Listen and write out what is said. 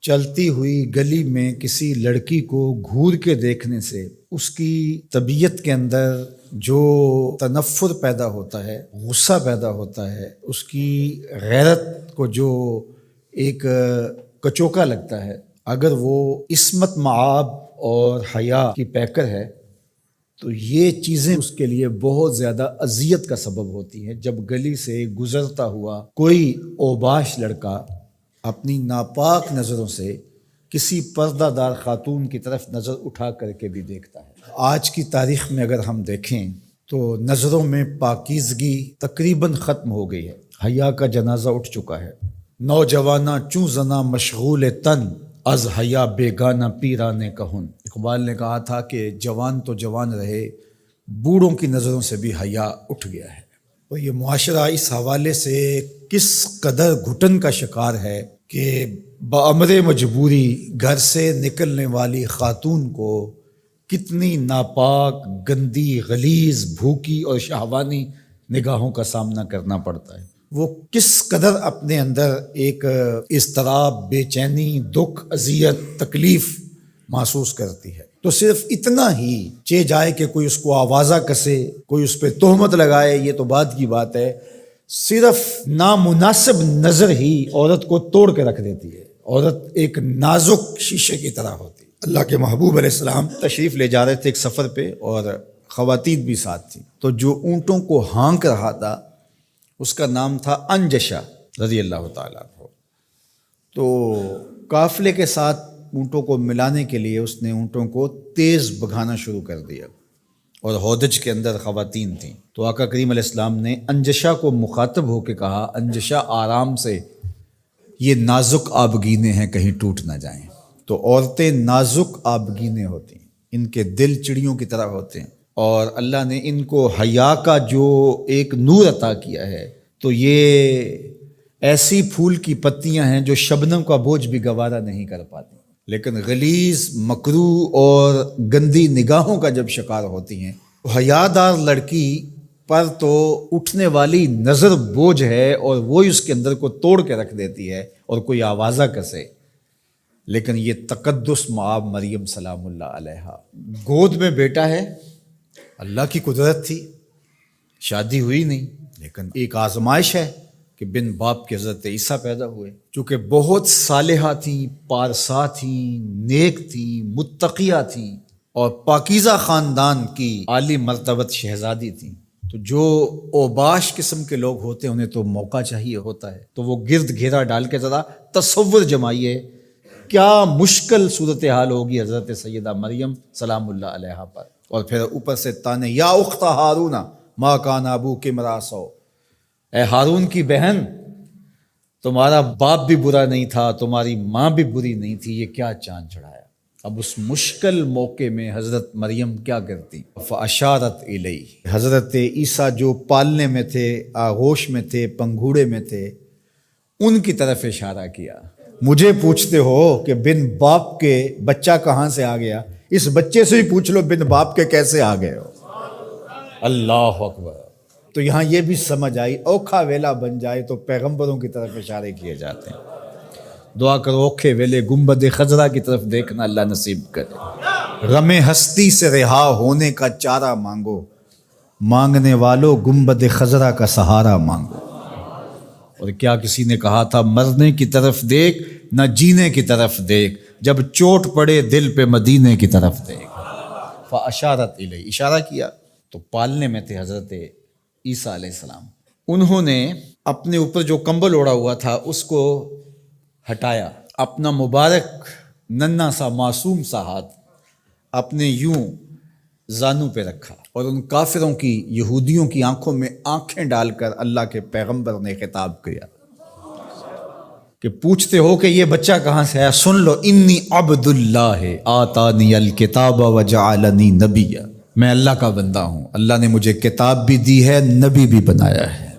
چلتی ہوئی گلی میں کسی لڑکی کو گھور کے دیکھنے سے اس کی طبیعت کے اندر جو تنفر پیدا ہوتا ہے، غصہ پیدا ہوتا ہے، اس کی غیرت کو جو ایک کچوکا لگتا ہے، اگر وہ عصمت معاب اور حیا کی پیکر ہے تو یہ چیزیں اس کے لیے بہت زیادہ اذیت کا سبب ہوتی ہیں۔ جب گلی سے گزرتا ہوا کوئی اوباش لڑکا اپنی ناپاک نظروں سے کسی پردہ دار خاتون کی طرف نظر اٹھا کر کے بھی دیکھتا ہے۔ آج کی تاریخ میں اگر ہم دیکھیں تو نظروں میں پاکیزگی تقریباً ختم ہو گئی ہے، حیا کا جنازہ اٹھ چکا ہے۔ نوجواناں چوں زنا مشغول تن، از حیا بیگانہ پیرانے کہن۔ اقبال نے کہا تھا کہ جوان تو جوان رہے، بوڑھوں کی نظروں سے بھی حیا اٹھ گیا ہے۔ اور یہ معاشرہ اس حوالے سے کس قدر گھٹن کا شکار ہے کہ بامر مجبوری گھر سے نکلنے والی خاتون کو کتنی ناپاک، گندی، غلیظ، بھوکی اور شہوانی نگاہوں کا سامنا کرنا پڑتا ہے۔ وہ کس قدر اپنے اندر ایک اضطراب، بے چینی، دکھ، اذیت، تکلیف محسوس کرتی ہے۔ تو صرف اتنا ہی چہ جائے کہ کوئی اس کو آوازہ کسے، کوئی اس پہ تہمت لگائے، یہ تو بعد کی بات ہے، صرف نامناسب نظر ہی عورت کو توڑ کے رکھ دیتی ہے۔ عورت ایک نازک شیشے کی طرح ہوتی ہے۔ اللہ کے محبوب علیہ السلام تشریف لے جا رہے تھے ایک سفر پہ، اور خواتین بھی ساتھ تھیں، تو جو اونٹوں کو ہانک رہا تھا اس کا نام تھا انجشا رضی اللہ تعالیٰ عنہ۔ تو قافلے کے ساتھ اونٹوں کو ملانے کے لیے اس نے اونٹوں کو تیز بھگانا شروع کر دیا، اور ہودج کے اندر خواتین تھیں۔ تو آقا کریم علیہ السلام نے انجشا کو مخاطب ہو کے کہا، انجشا آرام سے، یہ نازک آبگینے ہیں، کہیں ٹوٹ نہ جائیں۔ تو عورتیں نازک آبگینے ہوتی ہیں، ان کے دل چڑیوں کی طرح ہوتے ہیں، اور اللہ نے ان کو حیا کا جو ایک نور عطا کیا ہے، تو یہ ایسی پھول کی پتیاں ہیں جو شبنم کا بوجھ بھی گوارا نہیں کر پاتی، لیکن غلیظ، مکروہ اور گندی نگاہوں کا جب شکار ہوتی ہیں، حیادار لڑکی پر تو اٹھنے والی نظر بوجھ ہے، اور وہ اس کے اندر کو توڑ کے رکھ دیتی ہے اور کوئی آوازہ کسے۔ لیکن یہ تقدس معاب مریم سلام اللہ علیہا، گود میں بیٹا ہے، اللہ کی قدرت تھی، شادی ہوئی نہیں، لیکن ایک آزمائش ہے کہ بن باپ کے حضرت عیسیٰ پیدا ہوئے، چونکہ بہت صالحہ تھیں، پارسا تھیں، نیک تھیں، متقیہ تھیں، اور پاکیزہ خاندان کی عالی مرتبت شہزادی تھیں۔ تو جو اوباش قسم کے لوگ ہوتے ہیں انہیں تو موقع چاہیے ہوتا ہے، تو وہ گرد گھیرا ڈال کے ذرا تصور جمائیے کیا مشکل صورتحال ہوگی حضرت سیدہ مریم سلام اللہ علیہا پر، اور پھر اوپر سے تانے، یا اخت ہارون ما کان ابوک امرأ سوء، اے ہارون کی بہن، تمہارا باپ بھی برا نہیں تھا، تمہاری ماں بھی بری نہیں تھی، یہ کیا چاند چڑھایا۔ اب اس مشکل موقع میں حضرت مریم کیا کرتی؟ فاشارت الیہ، حضرت عیسیٰ جو پالنے میں تھے، آغوش میں تھے، پنگھوڑے میں تھے، ان کی طرف اشارہ کیا۔ مجھے پوچھتے ہو کہ بن باپ کے بچہ کہاں سے آ گیا، اس بچے سے ہی پوچھ لو بن باپ کے کیسے آ گئے ہو۔ اللہ اکبر۔ تو یہاں یہ بھی سمجھ آئی، اوکھا ویلا بن جائے تو پیغمبروں کی طرف اشارے کیے جاتے ہیں۔ دعا کرو اوکھے ویلے گنبد خضرا کی طرف دیکھنا اللہ نصیب کرے۔ غم ہستی سے رہا ہونے کا چارہ مانگو، مانگنے والو گنبد خضرا کا سہارا مانگو۔ اور کیا کسی نے کہا تھا، مرنے کی طرف دیکھ نہ جینے کی طرف دیکھ، جب چوٹ پڑے دل پہ مدینے کی طرف دیکھ۔ فاشارت الیہ، اشارہ کیا۔ تو پالنے میں تھے حضرت عیسیٰ علیہ السلام، انہوں نے اپنے اوپر جو کمبل اوڑا ہوا تھا اس کو ہٹایا، اپنا مبارک ننھا سا معصوم سا ہاتھ اپنے یوں زانوں پہ رکھا، اور ان کافروں کی، یہودیوں کی آنکھوں میں آنکھیں ڈال کر اللہ کے پیغمبر نے خطاب کیا کہ پوچھتے ہو کہ یہ بچہ کہاں سے آیا، سن لو، انی عبد اللہ آتانی الکتاب وجعلنی نبیا، میں اللہ کا بندہ ہوں، اللہ نے مجھے کتاب بھی دی ہے، نبی بھی بنایا ہے۔